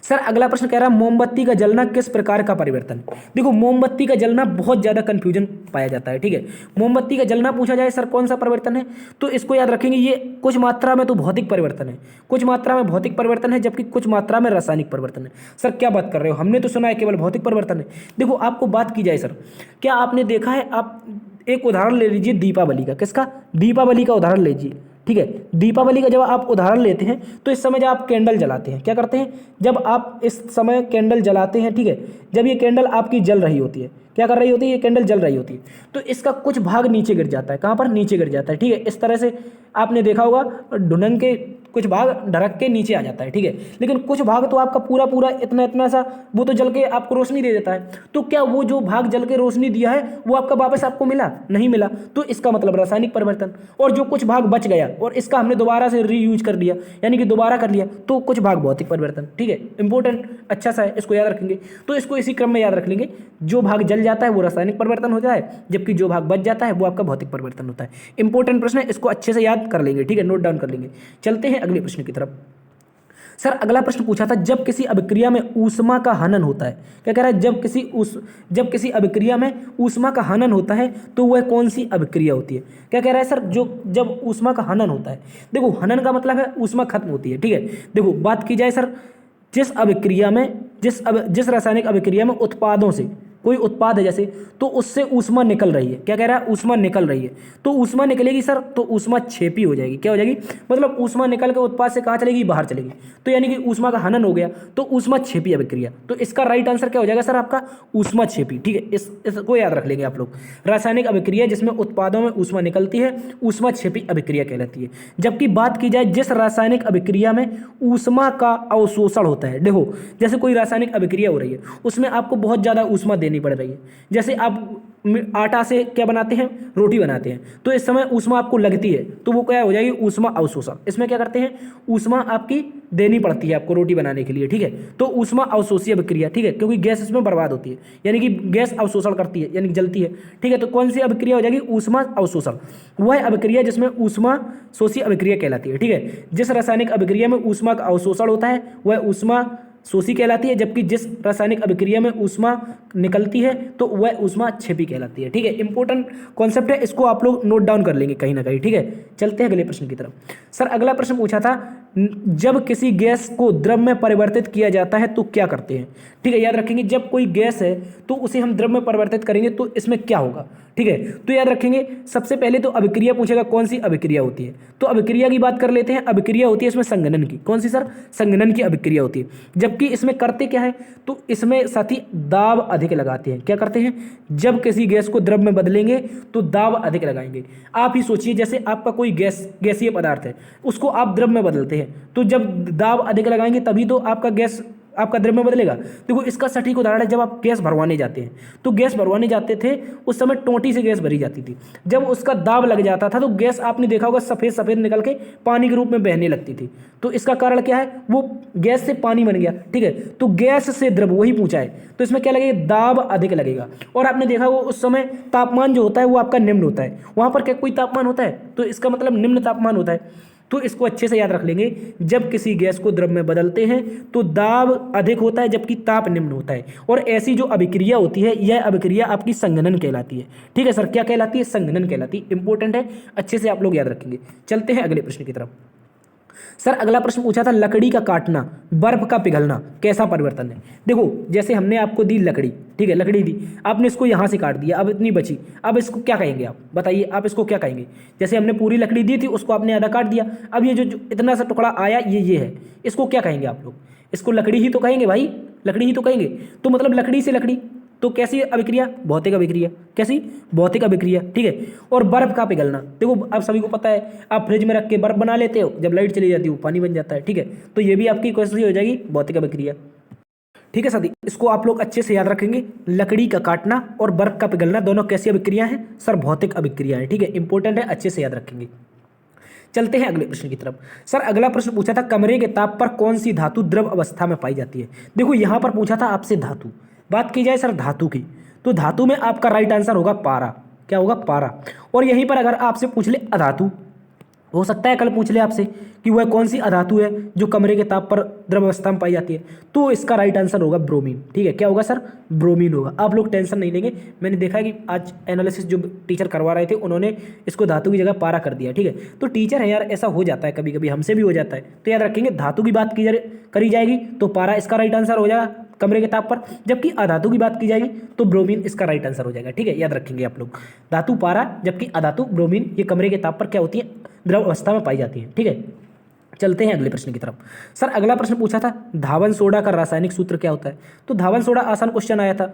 सर अगला प्रश्न कह रहा है मोमबत्ती का जलना किस प्रकार का परिवर्तन। देखो मोमबत्ती का जलना बहुत ज्यादा कंफ्यूजन पाया जाता है, ठीक है। मोमबत्ती का जलना पूछा जाए सर कौन सा परिवर्तन है, तो इसको याद रखेंगे, ये कुछ मात्रा में तो भौतिक परिवर्तन है, कुछ मात्रा में भौतिक परिवर्तन है, जबकि कुछ मात्रा में रासायनिक परिवर्तन है। सर क्या बात कर रहे हो, हमने तो सुना है केवल भौतिक परिवर्तन है। देखो आपको बात की जाए सर, क्या आपने देखा है, आप एक उदाहरण ले लीजिए दीपावली का, किसका, दीपावली का उदाहरण लीजिए, ठीक है। दीपावली का जब आप उदाहरण लेते हैं तो इस समय जब आप कैंडल जलाते हैं, क्या करते हैं, जब आप इस समय कैंडल जलाते हैं, ठीक है, जब ये कैंडल आपकी जल रही होती है, क्या कर रही होती है, ये कैंडल जल रही होती है, तो इसका कुछ भाग नीचे गिर जाता है, कहाँ पर, नीचे गिर जाता है, ठीक है। इस तरह से आपने देखा होगा ढुनंग के कुछ भाग ढरक के नीचे आ जाता है, ठीक है। लेकिन कुछ भाग तो आपका पूरा पूरा इतना इतना सा वो तो जल के आपको रोशनी दे देता है। तो क्या वो जो भाग जल के रोशनी दिया है वो आपका वापस आपको मिला, नहीं मिला, तो इसका मतलब रासायनिक परिवर्तन। और जो कुछ भाग बच गया और इसका हमने दोबारा से रीयूज कर दिया, यानी कि दोबारा कर लिया, तो कुछ भाग भौतिक परिवर्तन, ठीक है। इंपॉर्टेंट अच्छा सा है, इसको याद रखेंगे। तो इसको इसी क्रम में याद रख लेंगे, जो भाग जल जाता है वो रासायनिक परिवर्तन होता है, जबकि जो भाग बच जाता है वो आपका भौतिक परिवर्तन होता है। इंपॉर्टेंट प्रश्न है, इसको अच्छे से याद कर लेंगे, ठीक है, नोट डाउन कर लेंगे। चलते हैं अगले प्रश्न की तरफ। सर अगला प्रश्न पूछा था जब किसी अभिक्रिया में ऊष्मा का हनन होता है, क्या कह रहा है, जब किसी अभिक्रिया में ऊष्मा का हनन होता है तो वह कौन सी अभिक्रिया होती है। क्या कह रहा है सर, जब ऊष्मा का हनन होता है, देखो हनन का मतलब है ऊष्मा खत्म होती है, ठीक है। देखो बात की जाए सर, जिस अभिक्रिया में जिस रासायनिक अभिक्रिया में उत्पादों से कोई उत्पाद है जैसे, तो उससे ऊष्मा निकल रही है, क्या कह रहा है, ऊष्मा निकल रही है, तो ऊष्मा निकलेगी सर, तो ऊष्मा क्षेपी हो जाएगी, क्या हो जाएगी, मतलब ऊष्मा निकल के उत्पाद से कहाँ चलेगी, बाहर चलेगी, तो यानी कि ऊष्मा का हनन हो गया, तो ऊष्मा क्षेपी अभिक्रिया। तो इसका राइट आंसर क्या हो जाएगा सर आपका, ऊष्मा क्षेपी, ठीक है। इसको याद रख लेंगे आप लोग, रासायनिक अभिक्रिया जिसमें उत्पादों में ऊष्मा निकलती है ऊष्मा क्षेपी अभिक्रिया कहलाती है। जबकि बात की जाए जिस रासायनिक अभिक्रिया में ऊष्मा का अवशोषण होता है, देखो जैसे कोई रासायनिक अभिक्रिया हो रही है उसमें आपको बहुत ज़्यादा ऊष्मा देनी पड़ रही है, जैसे आप आटा से क्या बनाते हैं, रोटी बनाते हैं, तो इस समय ऊष्मा आपको लगती है, तो वो क्या हो जाएगी, ऊष्मा अवशोषण। इसमें क्या करते हैं, ऊष्मा आपकी देनी पड़ती है आपको रोटी बनाने के लिए, ठीक है, तो ऊष्मा अवशोषीय अभिक्रिया, ठीक है, क्योंकि गैस इसमें बर्बाद होती है, यानी कि गैस अवशोषण करती है, यानी कि जलती है, ठीक है। तो कौन सी अभिक्रिया हो जाएगी, ऊष्मा अवशोषण, वह अभिक्रिया जिसमें ऊष्मा शोषी अभिक्रिया कहलाती है, ठीक है। जिस रासायनिक अभिक्रिया में ऊष्मा का अवशोषण होता है वह ऊष्मा शोषी कहलाती है, जबकि जिस रासायनिक अभिक्रिया में ऊष्मा निकलती है तो वह ऊष्मा क्षेपी कहलाती है, ठीक है। इंपॉर्टेंट कॉन्सेप्ट है, इसको आप लोग नोट डाउन कर लेंगे कहीं ना कहीं, ठीक है। चलते हैं अगले प्रश्न की तरफ। सर अगला प्रश्न पूछा था जब किसी गैस को द्रव में परिवर्तित किया जाता है तो क्या करते हैं, ठीक है, याद रखेंगे। जब कोई गैस है तो उसे हम द्रव में परिवर्तित करेंगे तो इसमें क्या होगा, ठीक है। तो याद रखेंगे सबसे पहले तो अभिक्रिया पूछेगा, कौन सी अभिक्रिया होती है, तो अभिक्रिया की बात कर लेते हैं। अभिक्रिया होती है इसमें संघनन की, कौन सी सर, संघनन की अभिक्रिया होती है। जबकि इसमें करते क्या है, तो इसमें साथी दाब अधिक लगाते हैं, क्या करते हैं, जब किसी गैस को द्रव में बदलेंगे तो दाब अधिक लगाएंगे। आप ही सोचिए जैसे आपका कोई गैसीय पदार्थ है उसको आप द्रव में बदलते हैं, तो जब दाब अधिक लगाएंगे तभी तो आपका द्रव में बदलेगा। देखो इसका सटीक उदाहरण है, जब आप गैस भरवाने जाते हैं तो गैस भरवाने जाते थे उस समय टोंटी से गैस भरी जाती थी, जब उसका दाब लग जाता था तो गैस आपने देखा होगा सफ़ेद सफ़ेद निकल के पानी के रूप में बहने लगती थी। तो इसका कारण क्या है, वो गैस से पानी बन गया, ठीक है। तो गैस से द्रव, वही पूछा है, तो इसमें क्या लगेगा, दाब अधिक लगेगा। और आपने देखा वो उस समय तापमान जो होता है वो आपका निम्न होता है, वहाँ पर क्या कोई तापमान होता है, तो इसका मतलब निम्न तापमान होता है। तो इसको अच्छे से याद रख लेंगे। जब किसी गैस को द्रव में बदलते हैं तो दाब अधिक होता है जबकि ताप निम्न होता है, और ऐसी जो अभिक्रिया होती है यह अभिक्रिया आपकी संघनन कहलाती है। ठीक है सर, क्या कहलाती है? संघनन कहलाती है। इंपॉर्टेंट है, अच्छे से आप लोग याद रखेंगे। चलते हैं अगले प्रश्न की तरफ। सर अगला प्रश्न पूछा था लकड़ी का काटना, बर्फ का पिघलना कैसा परिवर्तन है। देखो जैसे हमने आपको दी लकड़ी, ठीक है, लकड़ी दी, आपने इसको यहाँ से काट दिया, अब इतनी बची, अब इसको क्या कहेंगे आप बताइए, आप इसको क्या कहेंगे? जैसे हमने पूरी लकड़ी दी थी, उसको आपने आधा काट दिया, अब ये जो इतना सा टुकड़ा आया ये है, इसको क्या कहेंगे आप लोग? इसको लकड़ी ही तो कहेंगे भाई, लकड़ी ही तो कहेंगे। तो मतलब लकड़ी से लकड़ी, तो कैसी अभिक्रिया? भौतिक अभिक्रिया। कैसी? भौतिक अभिक्रिया। ठीक है। और बर्फ का पिघलना, देखो आप सभी को पता है, आप फ्रिज में रख के बर्फ बना लेते हो, जब लाइट चली जाती है वो पानी बन जाता है। ठीक है, तो ये भी आपकी क्वेश्चन हो जाएगी भौतिक अभिक्रिया। ठीक है साथी, इसको आप लोग अच्छे से याद रखेंगे। लकड़ी का काटना और बर्फ का पिघलना दोनों कैसी अभिक्रिया है? सर भौतिक अभिक्रिया है। ठीक है, इंपॉर्टेंट है, अच्छे से याद रखेंगे। चलते हैं अगले प्रश्न की तरफ। सर अगला प्रश्न पूछा था कमरे के ताप पर कौन सी धातु द्रव अवस्था में पाई जाती है। देखो यहां पर पूछा था आपसे धातु, बात की जाए सर धातु की, तो धातु में आपका राइट आंसर होगा पारा। क्या होगा? पारा। और यहीं पर अगर आपसे पूछ ले अधातु, हो सकता है कल पूछ ले आपसे कि वह कौन सी अधातु है जो कमरे के ताप पर द्रव अवस्था में पाई जाती है, तो इसका राइट आंसर होगा ब्रोमीन। ठीक है, क्या होगा सर? ब्रोमीन होगा। आप लोग टेंशन नहीं लेंगे, मैंने देखा कि आज एनालिसिस जो टीचर करवा रहे थे उन्होंने इसको धातु की जगह पारा कर दिया। ठीक है, तो टीचर है यार, ऐसा हो जाता है कभी कभी, हमसे भी हो जाता है, तो याद रखेंगे धातु की बात करी जाएगी तो पारा इसका राइट आंसर हो जाएगा कमरे के ताप पर, जबकि अधातु की बात की जाएगी तो ब्रोमीन इसका राइट आंसर हो जाएगा। ठीक है, याद रखेंगे आप लोग, धातु पारा जबकि अधातु ब्रोमीन, ये कमरे के ताप पर क्या होती है? द्रव अवस्था में पाई जाती है। ठीक है, चलते हैं अगले प्रश्न की तरफ। सर अगला प्रश्न पूछा था धावन सोडा का रासायनिक सूत्र क्या होता है। तो धावन सोडा आसान क्वेश्चन आया था,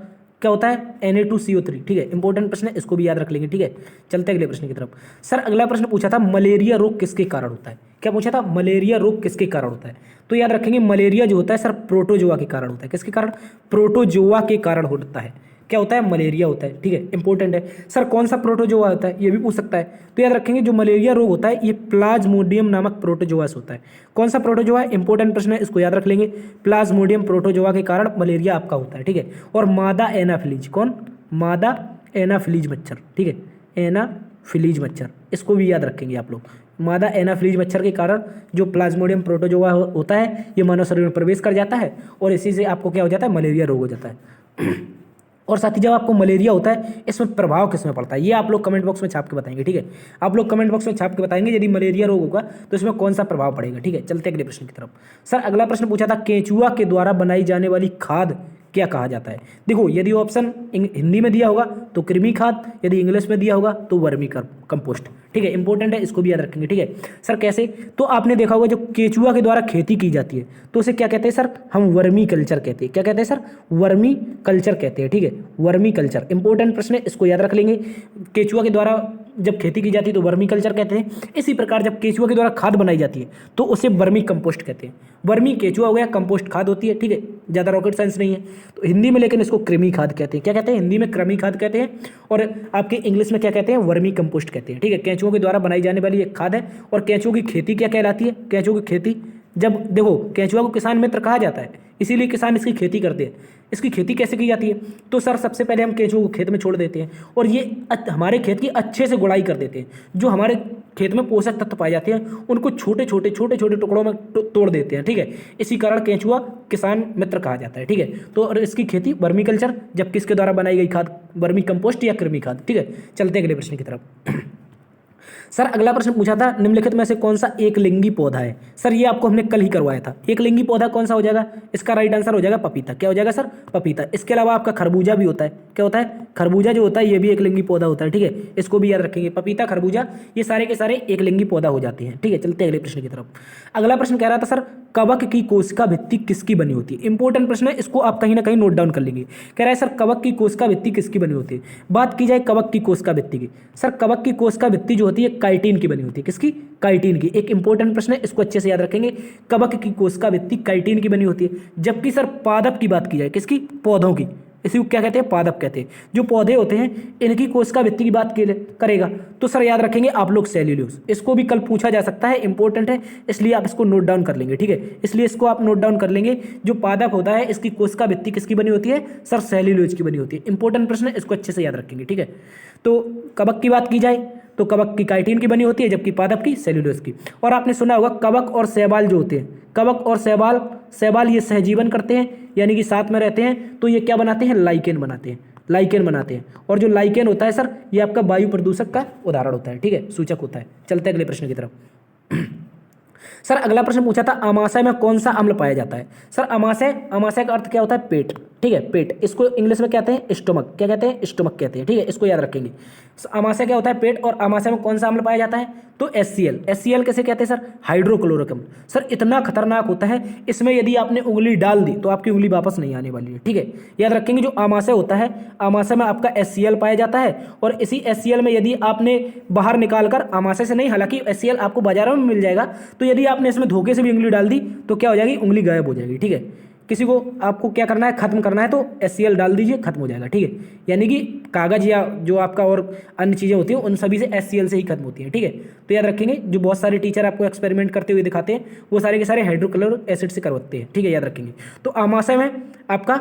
क्या होता है? Na2CO3। ठीक है, इंपॉर्टेंट प्रश्न है, इसको भी याद रख लेंगे। ठीक है, चलते हैं अगले प्रश्न की तरफ। सर अगला प्रश्न पूछा था मलेरिया रोग किसके कारण होता है। क्या पूछा था? मलेरिया रोग किसके कारण होता है। तो याद रखेंगे मलेरिया जो होता है सर प्रोटोजोआ के कारण होता है। किसके कारण? प्रोटोजोआ के कारण होता है। क्या होता है? मलेरिया होता है। ठीक है, इंपॉर्टेंट है। सर कौन सा प्रोटोजोआ होता है, ये भी पूछ सकता है। तो याद रखेंगे जो मलेरिया रोग होता है ये प्लाज्मोडियम नामक प्रोटोजोआ से होता है। कौन सा प्रोटोजोआ है? इंपॉर्टेंट प्रश्न है, इसको याद रख लेंगे। प्लाज्मोडियम प्रोटोजोआ के कारण मलेरिया आपका होता है। ठीक है, और मादा एनाफिलीज, कौन? मादा एनाफिलीज मच्छर। ठीक है, एनाफिलीज मच्छर, इसको भी याद रखेंगे आप लोग। मादा एनाफिलीज मच्छर के कारण जो प्लाज्मोडियम प्रोटोजोआ होता है ये मानव शरीर में प्रवेश कर जाता है और इसी से आपको क्या हो जाता है? मलेरिया रोग हो जाता है। और साथ ही जब आपको मलेरिया होता है इसमें प्रभाव किसमें पड़ता है, ये आप लोग कमेंट बॉक्स में छाप के बताएंगे। ठीक है, आप लोग कमेंट बॉक्स में छाप के बताएंगे यदि मलेरिया रोग होगा तो इसमें कौन सा प्रभाव पड़ेगा। ठीक है, चलते अगले प्रश्न की तरफ। सर अगला प्रश्न पूछा था केंचुआ के द्वारा बनाई जाने वाली खाद क्या कहा जाता है। देखो यदि ऑप्शन हिंदी में दिया होगा तो कृमि खाद, यदि इंग्लिश में दिया होगा तो वर्मी कंपोस्ट। ठीक है, इंपॉर्टेंट है, इसको भी याद रखेंगे। ठीक है सर, कैसे? तो आपने देखा होगा जो केंचुआ के द्वारा खेती की जाती है तो उसे क्या कहते हैं सर? हम वर्मी कल्चर कहते हैं। क्या कहते हैं सर? वर्मी कल्चर कहते हैं। ठीक है, वर्मी कल्चर इंपॉर्टेंट प्रश्न है, इसको याद रख लेंगे। केंचुआ के द्वारा जब खेती की जाती है तो वर्मी कल्चर कहते हैं। इसी प्रकार जब केंचुआ के द्वारा खाद बनाई जाती है तो उसे वर्मी कंपोस्ट कहते हैं। वर्मी केंचुआ हो गया, कंपोस्ट खाद होती है। ठीक है, ज़्यादा रॉकेट साइंस नहीं है तो हिंदी में, लेकिन इसको कृमि खाद कहते हैं। क्या कहते हैं? हिंदी में कृमि खाद कहते हैं और आपके इंग्लिश में क्या कहते हैं? वर्मी कंपोस्ट कहते हैं। ठीक है, केंचुओं के द्वारा बनाई जाने वाली एक खाद है। और केंचुओं की खेती क्या कहलाती है? केंचुओं की खेती, जब देखो केंचुआ को किसान मित्र कहा जाता है इसीलिए किसान इसकी खेती करते हैं। इसकी खेती कैसे की जाती है? तो सर सबसे पहले हम केंचुओं को खेत में छोड़ देते हैं और ये हमारे खेत की अच्छे से गुड़ाई कर देते हैं। जो हमारे खेत में पोषक तत्व पाए जाते हैं उनको छोटे छोटे टुकड़ों में तोड़ देते हैं। ठीक है, इसी कारण केंचुआ किसान मित्र कहा जाता है। ठीक है, तो और इसकी खेती वर्मी कल्चर, जब किसके द्वारा बनाई गई खाद? वर्मी कंपोस्ट या कृमि खाद। ठीक है, चलते हैं अगले प्रश्न की तरफ। सर अगला प्रश्न पूछा था निम्नलिखित में से कौन सा एक लिंगी पौधा है। सर ये आपको हमने कल ही करवाया था। एक लिंगी पौधा कौन सा हो जाएगा? इसका राइट आंसर हो जाएगा पपीता। क्या हो जाएगा सर? पपीता। इसके अलावा आपका खरबूजा भी होता है। क्या होता है? खरबूजा जो होता है ये भी एक लिंगी पौधा होता है। ठीक है, इसको भी याद रखेंगे। पपीता, खरबूजा ये सारे के सारे एक लिंगी पौधा हो जाते हैं। ठीक है, चलते हैं अगले प्रश्न की तरफ। अगला प्रश्न कह रहा था सर कवक की कोशिका भित्ति किसकी बनी होती है। इंपॉर्टेंट प्रश्न है, इसको आप कहीं ना कहीं नोट डाउन कर लेंगे। कह रहा है सर कवक की कोशिका भित्ति किसकी बनी होती है। बात की जाए कवक की कोशिका भित्ति की, सर कवक की कोशिका भित्ति जो होती है काइटिन की बनी होती है। किसकी? काइटिन की। एक इंपॉर्टेंट प्रश्न है, इसको अच्छे से याद रखेंगे। कवक की कोशिका भित्ति काइटिन की बनी होती है। जबकि सर पादप की बात की जाए, किसकी? पौधों की। इसी को क्या कहते हैं, पादप कहते हैं। जो पौधे होते हैं इनकी कोशिका भित्ति की बात करेगा तो सर याद रखेंगे आप लोग सेल्यूलोज। इसको भी कल पूछा जा सकता है, इंपॉर्टेंट है, इसलिए आप इसको नोट डाउन कर लेंगे, ठीक है। इसलिए इसको आप नोट डाउन कर लेंगे। जो पादप होता है इसकी कोशिका भित्ति किसकी बनी होती है, सर सेल्यूलोज की बनी होती है। इंपॉर्टेंट प्रश्न है, इसको अच्छे से याद रखेंगे, ठीक है। तो कवक की बात की जाए तो कवक की काइटिन की बनी होती है, जबकि पादप की सेल्यूलोज की। और आपने सुना होगा कवक और शैवाल जो होते हैं, कवक और शैवाल ये सहजीवन करते हैं, यानी कि साथ में रहते हैं, तो ये क्या बनाते हैं, लाइकेन बनाते हैं, लाइकेन बनाते हैं। और जो लाइकेन होता है सर ये आपका वायु प्रदूषक का उदाहरण होता है, ठीक है, सूचक होता है। चलते हैं अगले प्रश्न की तरफ। सर अगला प्रश्न पूछा था अमाशय में कौन सा अम्ल पाया जाता है। सर अमाशय का अर्थ क्या होता है, पेट, ठीक है, पेट। इसको इंग्लिश में कहते हैं स्टोमक, क्या कहते हैं, स्टोमक कहते हैं, ठीक है, इसको याद रखेंगे। अमाशय क्या होता है, पेट। और अमाशय में कौन सा अम्ल पाया जाता है, तो HCl कैसे कहते हैं सर, हाइड्रोक्लोरिक अम्ल। सर इतना खतरनाक होता है, इसमें यदि आपने उंगली डाल दी तो आपकी उंगली वापस नहीं आने वाली है, ठीक है, याद रखेंगे। जो अमाशय होता है, अमाशय में आपका HCl पाया जाता है, और इसी HCl में यदि आपने बाहर निकाल कर, अमाशय से नहीं, हालांकि HCl आपको बाजारों में मिल जाएगा, तो यदि आपने इसमें धोखे से भी उंगली डाल दी तो क्या हो जाएगी, उंगली गायब हो जाएगी, ठीक है। किसी को आपको क्या करना है, खत्म करना है, तो HCl डाल दीजिए, खत्म हो जाएगा, ठीक है। यानी कि कागज या जो आपका और अन्य चीज़ें होती हैं उन सभी से HCl से ही खत्म होती हैं, ठीक है। तो याद रखेंगे, जो बहुत सारे टीचर आपको एक्सपेरिमेंट करते हुए दिखाते हैं वो सारे के सारे हाइड्रोक्लोरिक एसिड से करवाते हैं, ठीक है, याद रखेंगे। तो अमाशय में आपका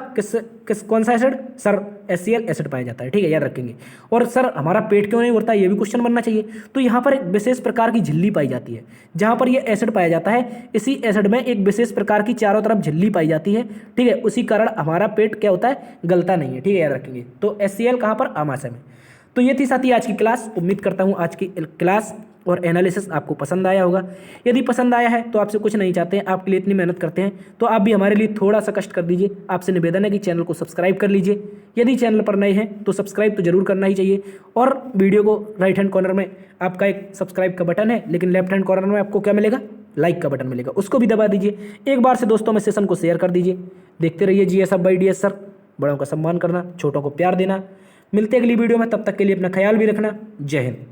कौन सा एसिड, सर HCl एसिड पाया जाता है, ठीक है, याद रखेंगे। और सर हमारा पेट क्यों नहीं उड़ता, ये भी क्वेश्चन बनना चाहिए। तो यहाँ पर एक विशेष प्रकार की झिल्ली पाई जाती है, जहाँ पर ये एसिड पाया जाता है, इसी एसिड में एक विशेष प्रकार की चारों तरफ झिल्ली पाई जाती है, ठीक है। उसी कारण हमारा पेट क्या होता है, गलता नहीं है, ठीक है, याद रखेंगे। तो HCl कहाँ पर, अमाशय में। तो ये थी साथी आज की क्लास। उम्मीद करता हूँ आज की क्लास और एनालिसिस आपको पसंद आया होगा। यदि पसंद आया है तो आपसे कुछ नहीं चाहते हैं, आपके लिए इतनी मेहनत करते हैं, तो आप भी हमारे लिए थोड़ा सा कष्ट कर दीजिए। आपसे निवेदन है कि चैनल को सब्सक्राइब कर लीजिए। यदि चैनल पर नए हैं तो सब्सक्राइब तो जरूर करना ही चाहिए। और वीडियो को राइट हैंड कॉर्नर में आपका एक सब्सक्राइब का बटन है, लेकिन लेफ्ट हैंड कॉर्नर में आपको क्या मिलेगा, लाइक का बटन मिलेगा, उसको भी दबा दीजिए। एक बार से दोस्तों में सेशन को शेयर कर दीजिए। देखते रहिए GS hub by DS sir. बड़ों का सम्मान करना, छोटों को प्यार देना। मिलते अगली वीडियो में, तब तक के लिए अपना ख्याल भी रखना। जय हिंद।